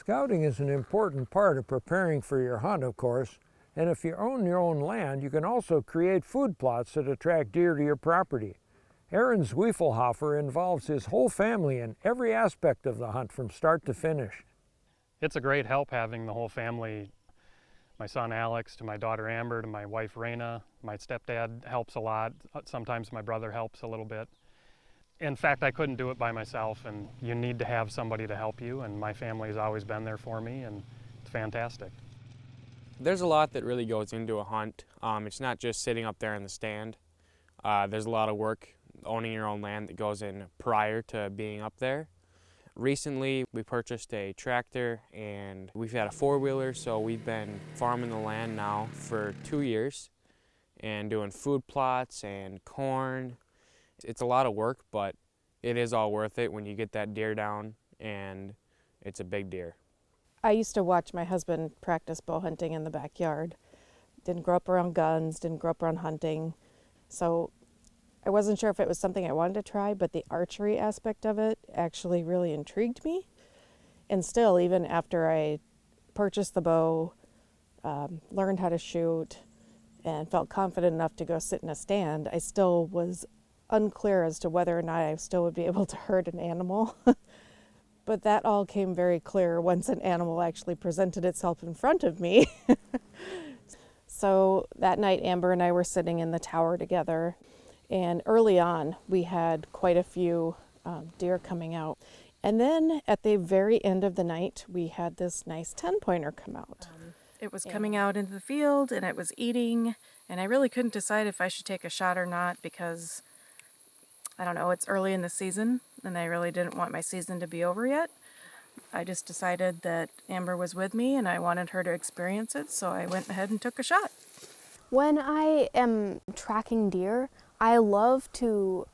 Scouting is an important part of preparing for your hunt, of course, and if you own your own land, you can also create food plots that attract deer to your property. Aaron Zwiefelhofer involves his whole family in every aspect of the hunt from start to finish. It's a great help having the whole family, my son Alex to my daughter Amber to my wife Raina. My stepdad helps a lot. Sometimes my brother helps a little bit. In fact, I couldn't do it by myself, and you need to have somebody to help you, and my family's always been there for me, and it's fantastic. There's a lot that really goes into a hunt. It's not just sitting up there in the stand. There's a lot of work owning your own land that goes in prior to being up there. Recently, we purchased a tractor and we've had a four-wheeler, so we've been farming the land now for 2 years and doing food plots and corn. It's a lot of work, but it is all worth it when you get that deer down, and it's a big deer. I used to watch my husband practice bow hunting in the backyard. Didn't grow up around guns, didn't grow up around hunting, so I wasn't sure if it was something I wanted to try, but the archery aspect of it actually really intrigued me. And still, even after I purchased the bow, learned how to shoot, and felt confident enough to go sit in a stand, I still was unclear as to whether or not I still would be able to hurt an animal. But that all came very clear once an animal actually presented itself in front of me. So that night, Amber and I were sitting in the tower together. And early on, we had quite a few deer coming out. And then at the very end of the night, we had this nice 10-pointer come out. It was coming out into the field, and it was eating, and I really couldn't decide if I should take a shot or not because, I don't know, it's early in the season, and I really didn't want my season to be over yet. I just decided that Amber was with me, and I wanted her to experience it, so I went ahead and took a shot. When I am tracking deer, I love to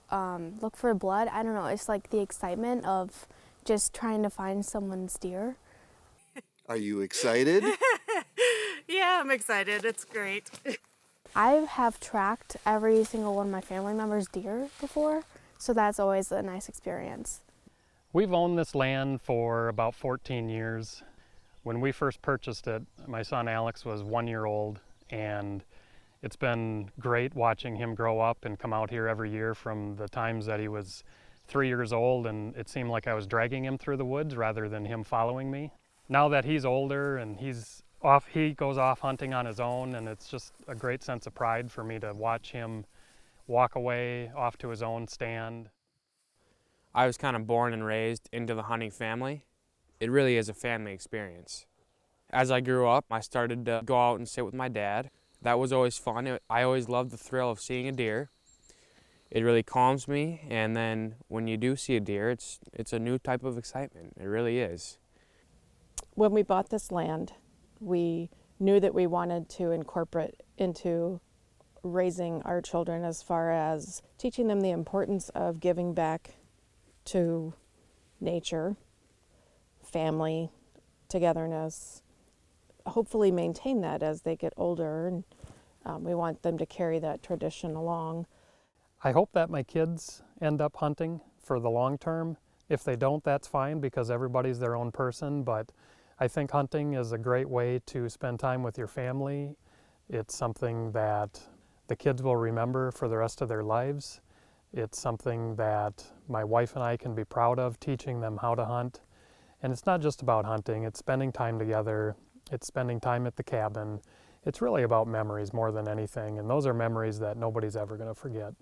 look for blood. I don't know, it's like the excitement of just trying to find someone's deer. Are you excited? Yeah, I'm excited. It's great. I have tracked every single one of my family members' deer before, so that's always a nice experience. We've owned this land for about 14 years. When we first purchased it, my son Alex was 1 year old, and it's been great watching him grow up and come out here every year from the times that he was 3 years old, and it seemed like I was dragging him through the woods rather than him following me. Now that he's older and he goes off hunting on his own, and it's just a great sense of pride for me to watch him walk away off to his own stand. I was kind of born and raised into the hunting family. It really is a family experience. As I grew up, I started to go out and sit with my dad. That was always fun. I always loved the thrill of seeing a deer. It really calms me, and then when you do see a deer, it's a new type of excitement. It really is. When we bought this land, we knew that we wanted to incorporate into raising our children as far as teaching them the importance of giving back to nature, family, togetherness, hopefully maintain that as they get older, and we want them to carry that tradition along. I hope that my kids end up hunting for the long term. If they don't, that's fine, because everybody's their own person, but I think hunting is a great way to spend time with your family. It's something that the kids will remember for the rest of their lives. It's something that my wife and I can be proud of, teaching them how to hunt. And it's not just about hunting, it's spending time together, it's spending time at the cabin. It's really about memories more than anything, and those are memories that nobody's ever going to forget.